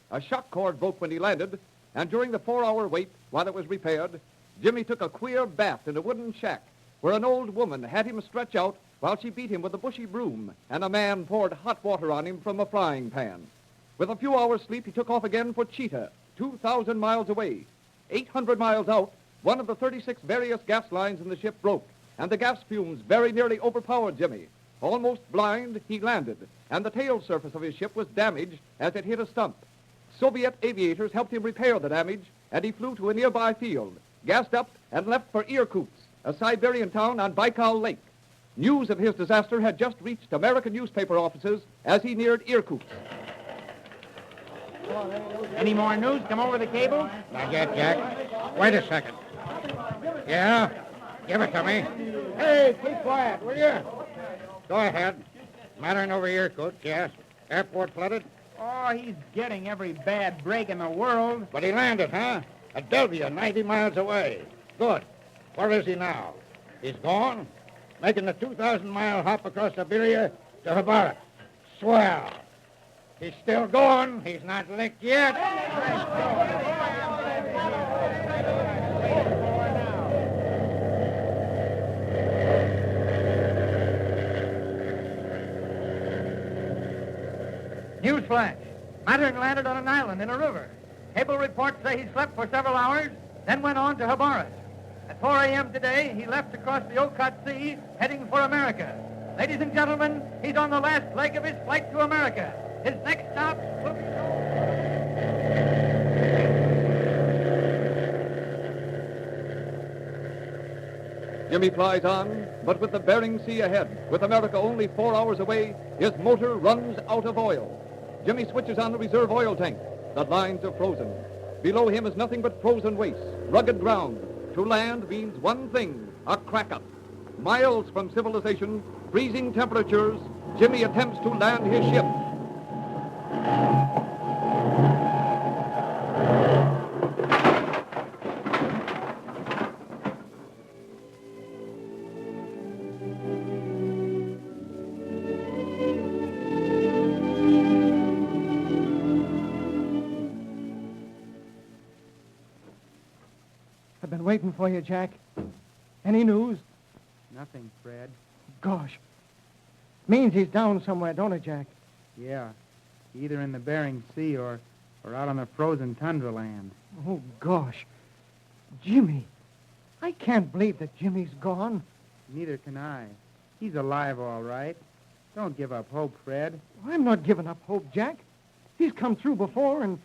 A shock cord broke when he landed, and during the 4-hour wait while it was repaired, Jimmy took a queer bath in a wooden shack where an old woman had him stretch out while she beat him with a bushy broom and a man poured hot water on him from a frying pan. With a few hours' sleep, he took off again for Cheetah, 2,000 miles away. 800 miles out, one of the 36 various gas lines in the ship broke, and the gas fumes very nearly overpowered Jimmy. Almost blind, he landed, and the tail surface of his ship was damaged as it hit a stump. Soviet aviators helped him repair the damage, and he flew to a nearby field, gassed up, and left for Irkutsk, a Siberian town on Baikal Lake. News of his disaster had just reached American newspaper offices as he neared Irkutsk. Any more news come over the cable? Not yet, Jack. Wait a second. Yeah? Give it to me. Hey, keep quiet, will you? Go ahead. Mattern over here, Coach, yes. Airport flooded? Oh, he's getting every bad break in the world. But he landed, huh? At Delvia, 90 miles away. Good. Where is he now? He's gone? Making the 2,000-mile hop across Siberia to Siberia. Swell. He's still going. He's not licked yet. Newsflash. Mattern landed on an island in a river. Cable reports say he slept for several hours, then went on to Habaras. At 4 a.m. today, he left across the Okhotsk Sea, heading for America. Ladies and gentlemen, he's on the last leg of his flight to America. His next stop will be... Jimmie flies on, but with the Bering Sea ahead, with America only 4 hours away, his motor runs out of oil. Jimmie switches on the reserve oil tank. The lines are frozen. Below him is nothing but frozen waste, rugged ground. To land means one thing, a crack-up. Miles from civilization, freezing temperatures, Jimmie attempts to land his ship. I've been waiting for you, Jack. Any news? Nothing, Fred. Gosh. Means he's down somewhere, don't it, Jack? Yeah. Either in the Bering Sea or out on the frozen tundra land. Oh, gosh. Jimmie. I can't believe that Jimmie's gone. Neither can I. He's alive, all right. Don't give up hope, Fred. I'm not giving up hope, Jack. He's come through before, and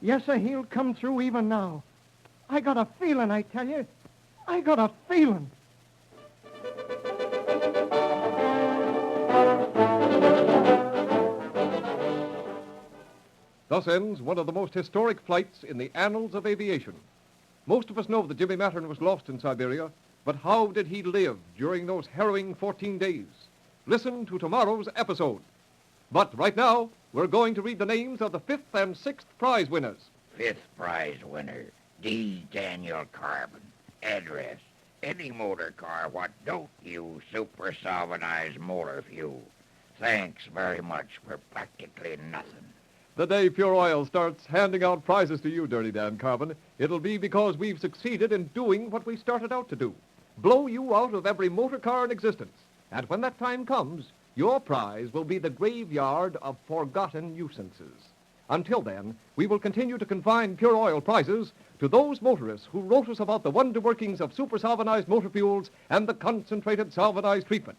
yes, sir, he'll come through even now. I got a feeling, I tell you. I got a feeling. Thus ends one of the most historic flights in the annals of aviation. Most of us know that Jimmie Mattern was lost in Siberia, but how did he live during those harrowing 14 days? Listen to tomorrow's episode. But right now, we're going to read the names of the 5th and 6th prize winners. 5th prize winner, D. Daniel Carbon. Address, any motor car what don't use super solvanized motor fuel. Thanks very much for practically nothing. The day Pure Oil starts handing out prizes to you, Dirty Dan Carbon, it'll be because we've succeeded in doing what we started out to do. Blow you out of every motor car in existence. And when that time comes, your prize will be the graveyard of forgotten nuisances. Until then, we will continue to confine Pure Oil prizes to those motorists who wrote us about the wonder workings of super solvanized motor fuels and the concentrated solvanized treatment.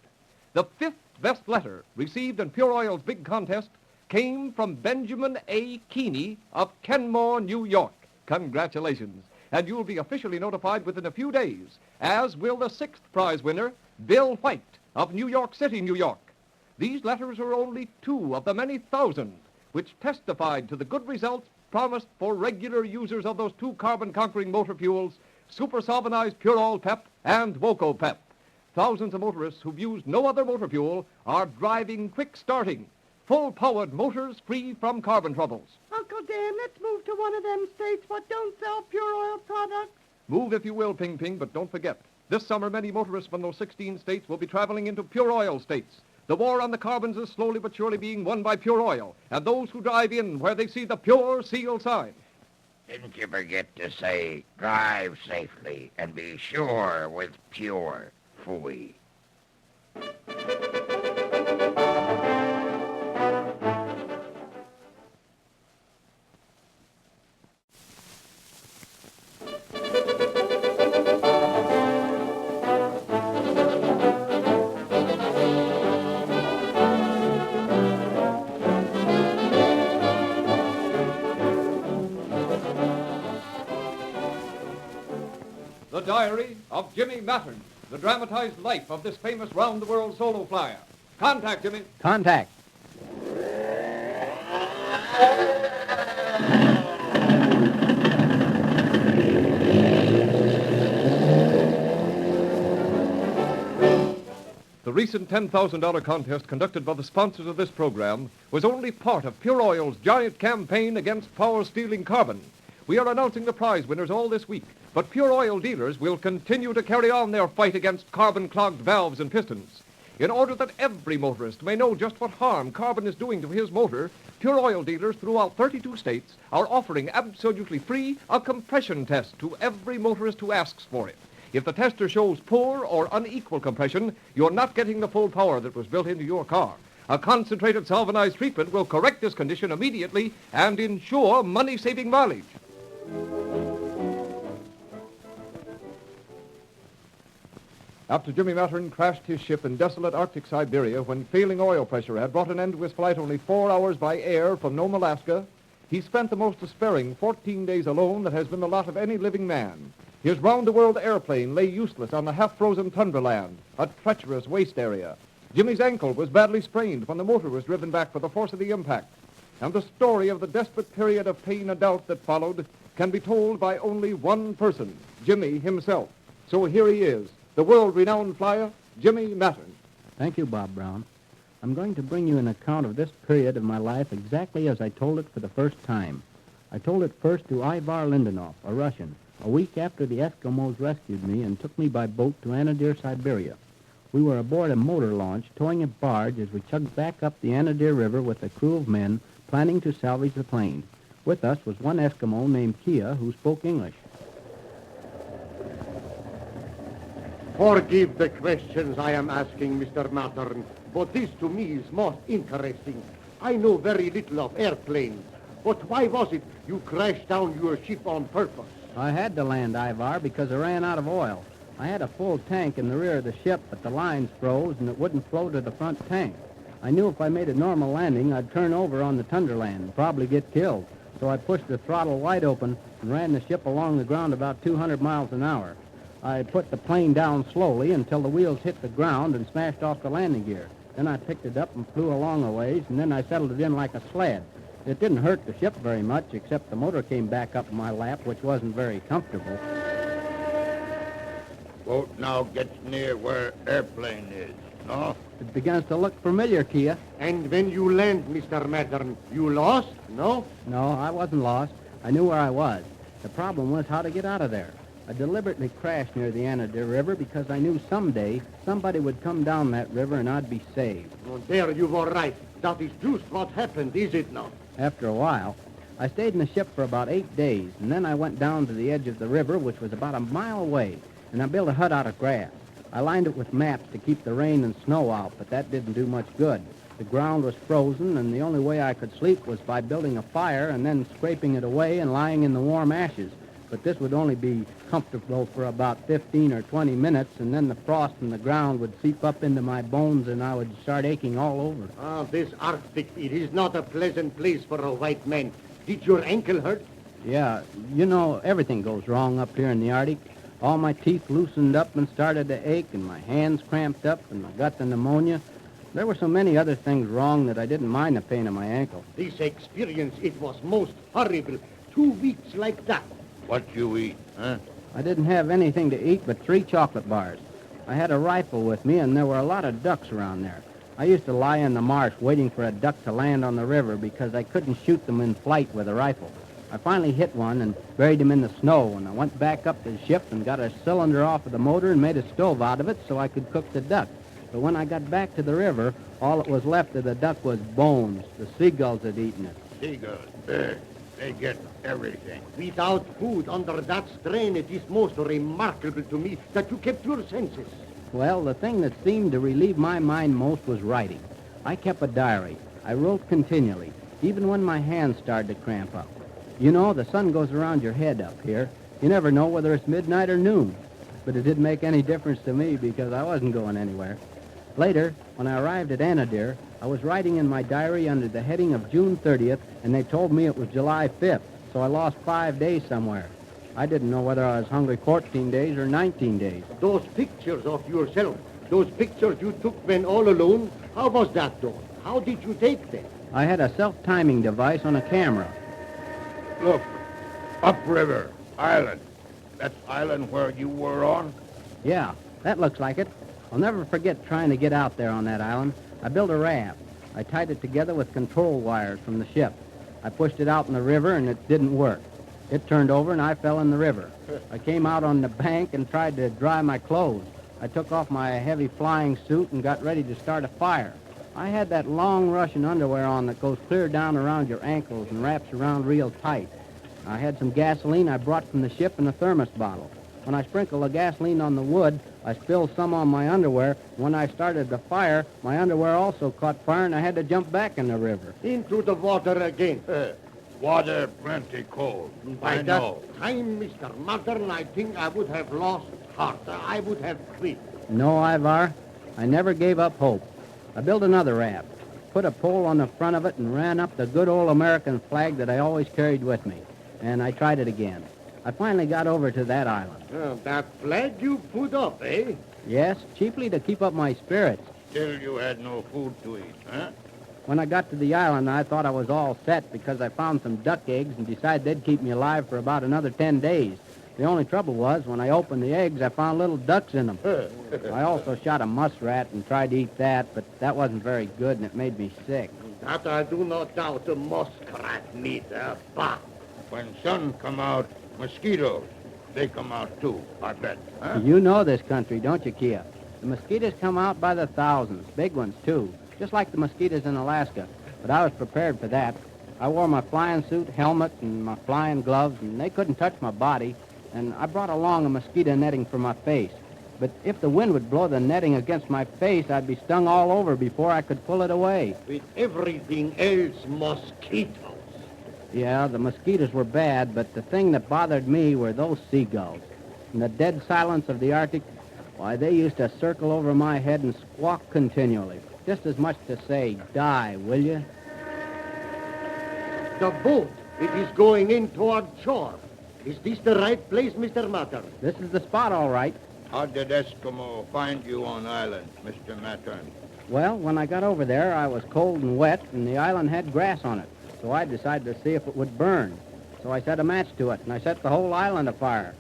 The 5th best letter received in Pure Oil's big contest came from Benjamin A. Keeney of Kenmore, New York. Congratulations. And you'll be officially notified within a few days, as will the 6th prize winner, Bill White of New York City, New York. These letters are only 2 of the many thousand which testified to the good results promised for regular users of those 2 carbon-conquering motor fuels, super solvanized Pure Oil Pep and Woco Pep. Thousands of motorists who've used no other motor fuel are driving quick-starting, full-powered motors free from carbon troubles. Uncle Dan, let's move to one of them states what don't sell Pure Oil products. Move if you will, Ping Ping, but don't forget, this summer many motorists from those 16 states will be traveling into Pure Oil states. The war on the carbons is slowly but surely being won by Pure Oil, and those who drive in where they see the Pure Seal sign. Didn't you forget to say, drive safely and be sure with Pure Fooey. The Diary of Jimmie Mattern, the dramatized life of this famous round-the-world solo flyer. Contact, Jimmie. Contact. The recent $10,000 contest conducted by the sponsors of this program was only part of Pure Oil's giant campaign against power-stealing carbon. We are announcing the prize winners all this week, but Pure Oil dealers will continue to carry on their fight against carbon-clogged valves and pistons. In order that every motorist may know just what harm carbon is doing to his motor, Pure Oil dealers throughout 32 states are offering absolutely free a compression test to every motorist who asks for it. If the tester shows poor or unequal compression, you're not getting the full power that was built into your car. A concentrated solvanized treatment will correct this condition immediately and ensure money-saving mileage. After Jimmie Mattern crashed his ship in desolate Arctic Siberia when failing oil pressure had brought an end to his flight only 4 hours by air from Nome, Alaska, he spent the most despairing 14 days alone that has been the lot of any living man. His round-the-world airplane lay useless on the half-frozen tundra land, a treacherous waste area. Jimmie's ankle was badly sprained when the motor was driven back for the force of the impact. And the story of the desperate period of pain and doubt that followed can be told by only one person, Jimmie himself. So here he is, the world-renowned flyer, Jimmie Mattern. Thank you, Bob Brown. I'm going to bring you an account of this period of my life exactly as I told it for the first time. I told it first to Ivar Lindenov, a Russian, a week after the Eskimos rescued me and took me by boat to Anadyr, Siberia. We were aboard a motor launch towing a barge as we chugged back up the Anadyr River with a crew of men planning to salvage the plane. With us was one Eskimo named Kia who spoke English. Forgive the questions I am asking, Mr. Mattern, but this to me is most interesting. I know very little of airplanes, but why was it you crashed down your ship on purpose? I had to land, Ivar, because I ran out of oil. I had a full tank in the rear of the ship, but the lines froze and it wouldn't flow to the front tank. I knew if I made a normal landing, I'd turn over on the tundra land and probably get killed. So I pushed the throttle wide open and ran the ship along the ground about 200 miles an hour. I put the plane down slowly until the wheels hit the ground and smashed off the landing gear. Then I picked it up and flew along a ways, and then I settled it in like a sled. It didn't hurt the ship very much, except the motor came back up in my lap, which wasn't very comfortable. Boat now gets near where airplane is, no? It begins to look familiar, Kia. And when you land, Mr. Mattern, you lost, no? No, I wasn't lost. I knew where I was. The problem was how to get out of there. I deliberately crashed near the Anadyr River because I knew someday somebody would come down that river and I'd be saved. Oh, there you were right. That is just what happened, is it not? After a while, I stayed in the ship for about 8 days, and then I went down to the edge of the river, which was about a mile away, and I built a hut out of grass. I lined it with maps to keep the rain and snow out, but that didn't do much good. The ground was frozen, and the only way I could sleep was by building a fire and then scraping it away and lying in the warm ashes. But this would only be comfortable for about 15 or 20 minutes, and then the frost in the ground would seep up into my bones, and I would start aching all over. Ah, this Arctic, it is not a pleasant place for a white man. Did your ankle hurt? Yeah, you know, everything goes wrong up here in the Arctic. All my teeth loosened up and started to ache, and my hands cramped up, and I got the pneumonia. There were so many other things wrong that I didn't mind the pain in my ankle. This experience, it was most horrible. 2 weeks like that. What you eat, huh? I didn't have anything to eat but 3 chocolate bars. I had a rifle with me, and there were a lot of ducks around there. I used to lie in the marsh waiting for a duck to land on the river because I couldn't shoot them in flight with a rifle. I finally hit one and buried him in the snow, and I went back up to the ship and got a cylinder off of the motor and made a stove out of it so I could cook the duck. But when I got back to the river, all that was left of the duck was bones. The seagulls had eaten it. Seagulls, they get everything. Without food under that strain, it is most remarkable to me that you kept your senses. Well, the thing that seemed to relieve my mind most was writing. I kept a diary. I wrote continually, even when my hands started to cramp up. You know, the sun goes around your head up here. You never know whether it's midnight or noon. But it didn't make any difference to me because I wasn't going anywhere. Later, when I arrived at Anadyr, I was writing in my diary under the heading of June 30th, and they told me it was July 5th, so I lost 5 days somewhere. I didn't know whether I was hungry 14 days or 19 days. Those pictures of yourself, those pictures you took when all alone, how was that done? How did you take them? I had a self-timing device on a camera. Look, upriver, island. That's island where you were on? Yeah, that looks like it. I'll never forget trying to get out there on that island. I built a raft. I tied it together with control wires from the ship. I pushed it out in the river, and it didn't work. It turned over, and I fell in the river. I came out on the bank and tried to dry my clothes. I took off my heavy flying suit and got ready to start a fire. I had that long Russian underwear on that goes clear down around your ankles and wraps around real tight. I had some gasoline I brought from the ship in a thermos bottle. When I sprinkled the gasoline on the wood, I spilled some on my underwear. When I started the fire, my underwear also caught fire, and I had to jump back in the river. Into the water again. Water plenty cold. By that time, Mr. Mattern, I think I would have lost heart. I would have quit. No, Ivar, I never gave up hope. I built another raft, put a pole on the front of it, and ran up the good old American flag that I always carried with me. And I tried it again. I finally got over to that island. That flag you put up, eh? Yes, chiefly to keep up my spirits. Still you had no food to eat, huh? When I got to the island, I thought I was all set because I found some duck eggs and decided they'd keep me alive for about another 10 days. The only trouble was, when I opened the eggs, I found little ducks in them. I also shot a muskrat and tried to eat that, but that wasn't very good, and it made me sick. That I do not doubt the muskrat meat, bah. When sun come out, mosquitoes, they come out too, I bet. Huh? You know this country, don't you, Kia? The mosquitoes come out by the thousands, big ones, too, just like the mosquitoes in Alaska. But I was prepared for that. I wore my flying suit, helmet, and my flying gloves, and they couldn't touch my body. And I brought along a mosquito netting for my face. But if the wind would blow the netting against my face, I'd be stung all over before I could pull it away. With everything else, mosquitoes. Yeah, the mosquitoes were bad, but the thing that bothered me were those seagulls. In the dead silence of the Arctic, why, they used to circle over my head and squawk continually, just as much to say, die, will you? The boat, it is going in toward shore. Is this the right place, Mr. Mattern? This is the spot, all right. How did Eskimo find you on island, Mr. Mattern? Well, when I got over there, I was cold and wet, and the island had grass on it. So I decided to see if it would burn. So I set a match to it, and I set the whole island afire.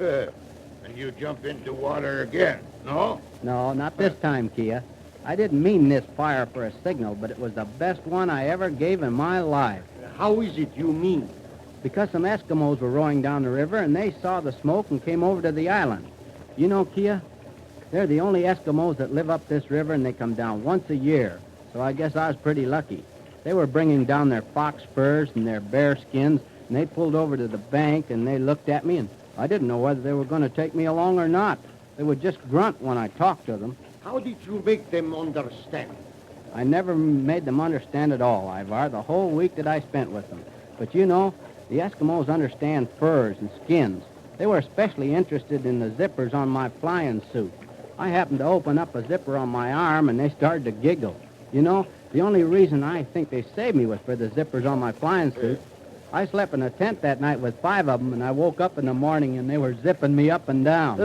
And you jump into water again, no? No, not this time, Kia. I didn't mean this fire for a signal, but it was the best one I ever gave in my life. How is it you mean? Because some Eskimos were rowing down the river, and they saw the smoke and came over to the island. You know, Kia, they're the only Eskimos that live up this river, and they come down once a year. So I guess I was pretty lucky. They were bringing down their fox furs and their bear skins, and they pulled over to the bank, and they looked at me, and I didn't know whether they were going to take me along or not. They would just grunt when I talked to them. How did you make them understand? I never made them understand at all, Ivar, the whole week that I spent with them. But you know, the Eskimos understand furs and skins. They were especially interested in the zippers on my flying suit. I happened to open up a zipper on my arm, and they started to giggle. You know, the only reason I think they saved me was for the zippers on my flying suit. I slept in a tent that night with 5 of them, and I woke up in the morning, and they were zipping me up and down.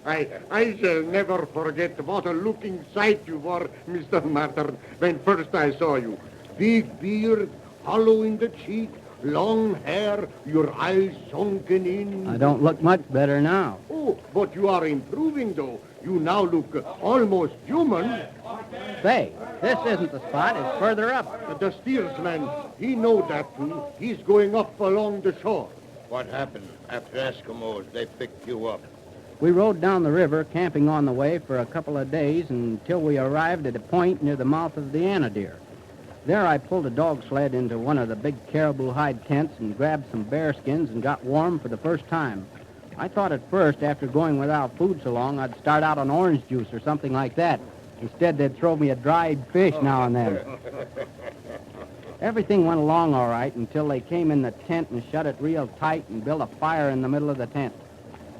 I shall never forget what a looking sight you were, Mr. Mattern, when first I saw you. Big beard, hollow in the cheek, long hair, your eyes sunken in. I don't look much better now. Oh, but you are improving, though. You now look almost human. Say, this isn't the spot. It's further up. The steersman, he know that, too. He's going up along the shore. What happened after Eskimos, they picked you up? We rode down the river, camping on the way for a couple of days until we arrived at a point near the mouth of the Anadir. There I pulled a dog sled into one of the big caribou hide tents and grabbed some bear skins and got warm for the first time. I thought at first, after going without food so long, I'd start out on orange juice or something like that. Instead, they'd throw me a dried fish now and then. Everything went along all right until they came in the tent and shut it real tight and built a fire in the middle of the tent.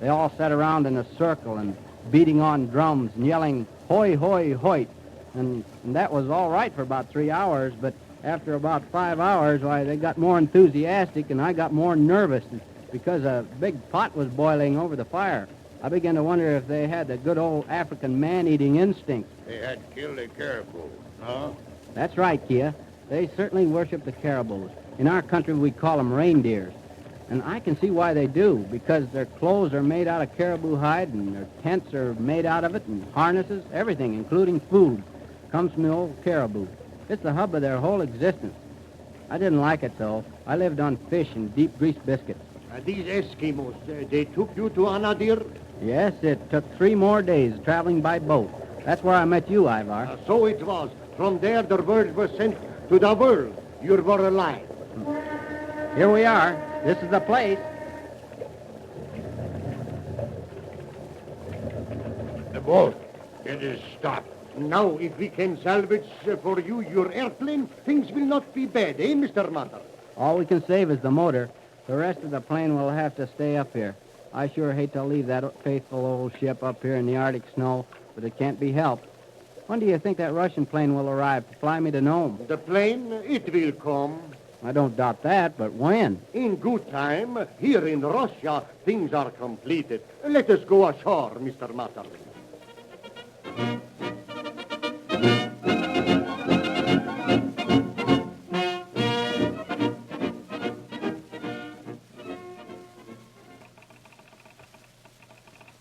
They all sat around in a circle and beating on drums and yelling, "Hoy, hoy, hoyt." And that was all right for about 3 hours, but after about 5 hours, why, they got more enthusiastic and I got more nervous because a big pot was boiling over the fire. I began to wonder if they had the good old African man-eating instinct. They had killed a caribou, no? That's right, Kia. They certainly worship the caribous. In our country, we call them reindeers. And I can see why they do, because their clothes are made out of caribou hide, and their tents are made out of it, and harnesses, everything, including food, comes from the old caribou. It's the hub of their whole existence. I didn't like it, though. I lived on fish and deep greased biscuits. These Eskimos, they took you to Anadir? Yes, it took 3 more days traveling by boat. That's where I met you, Ivar. So it was. From there, the word was sent to the world. You were alive. Here we are. This is the place. The boat. It is stopped. Now, if we can salvage for you your airplane, things will not be bad, eh, Mr. Mattern? All we can save is the motor. The rest of the plane will have to stay up here. I sure hate to leave that faithful old ship up here in the Arctic snow, but it can't be helped. When do you think that Russian plane will arrive to fly me to Nome? The plane, it will come. I don't doubt that, but when? In good time. Here in Russia, things are completed. Let us go ashore, Mr. Mattern.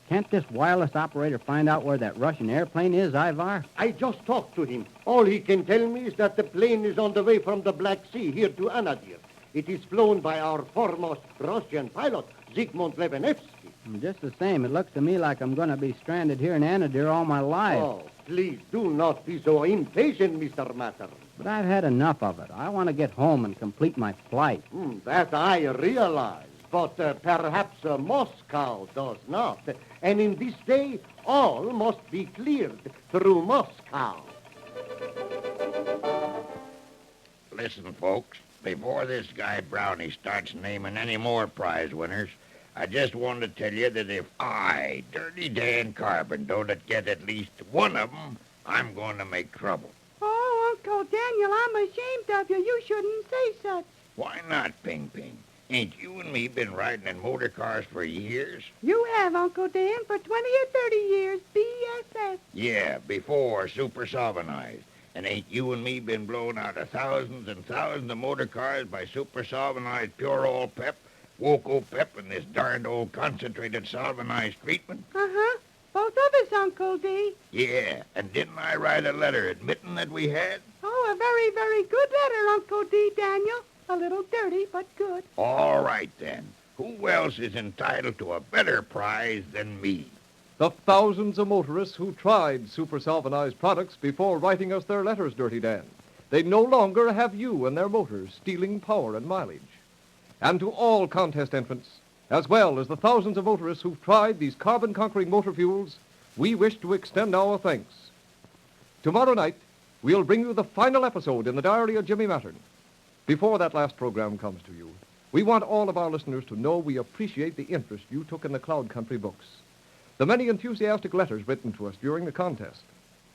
Can't this wireless operator find out where that Russian airplane is, Ivar? I just talked to him. All he can tell me is that the plane is on the way from the Black Sea here to Anadir. It is flown by our foremost Russian pilot, Zygmunt Levenevsky. Just the same, it looks to me like I'm going to be stranded here in Anadir all my life. Oh, please do not be so impatient, Mr. Mattern. But I've had enough of it. I want to get home and complete my flight. That I realize. But perhaps Moscow does not. And in this day, all must be cleared through Moscow. Listen, folks, before this guy Brownie starts naming any more prize winners, I just wanted to tell you that if I, Dirty Dan Carbon, don't get at least one of them, I'm going to make trouble. Oh, Uncle Daniel, I'm ashamed of you. You shouldn't say such. Why not, Ping Ping? Ain't you and me been riding in motor cars for years? You have, Uncle Dan, for 20 or 30 years, BSS. Yeah, before super solvanized. And ain't you and me been blown out of thousands and thousands of motor cars by super solvanized pure oil pep, Woco pep, and this darned old concentrated solvanized treatment? Uh-huh. Both of us, Uncle D. Yeah, and didn't I write a letter admitting that we had? Oh, a very, very good letter, Uncle D, Daniel. A little dirty, but good. All right, then. Who else is entitled to a better prize than me? The thousands of motorists who tried super galvanized products before writing us their letters, Dirty Dan. They no longer have you and their motors stealing power and mileage. And to all contest entrants, as well as the thousands of motorists who've tried these carbon-conquering motor fuels, we wish to extend our thanks. Tomorrow night, we'll bring you the final episode in the Diary of Jimmie Mattern. Before that last program comes to you, we want all of our listeners to know we appreciate the interest you took in the Cloud Country books, the many enthusiastic letters written to us during the contest,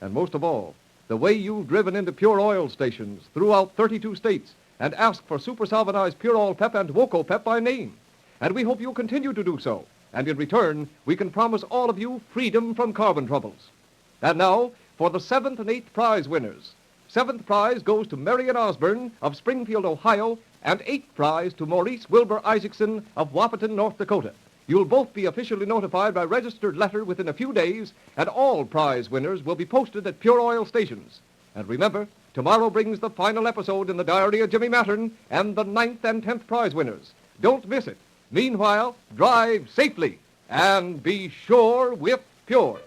and most of all, the way you've driven into pure oil stations throughout 32 states and asked for super galvanized pure oil pep and Woco pep by name. And we hope you'll continue to do so. And in return, we can promise all of you freedom from carbon troubles. And now, for the 7th and 8th prize winners. 7th prize goes to Marion Osborne of Springfield, Ohio, and 8th prize to Maurice Wilbur Isaacson of Wahpeton, North Dakota. You'll both be officially notified by registered letter within a few days, and all prize winners will be posted at Pure Oil stations. And remember, tomorrow brings the final episode in the Diary of Jimmie Mattern and the 9th and 10th prize winners. Don't miss it. Meanwhile, drive safely and be sure with Pure.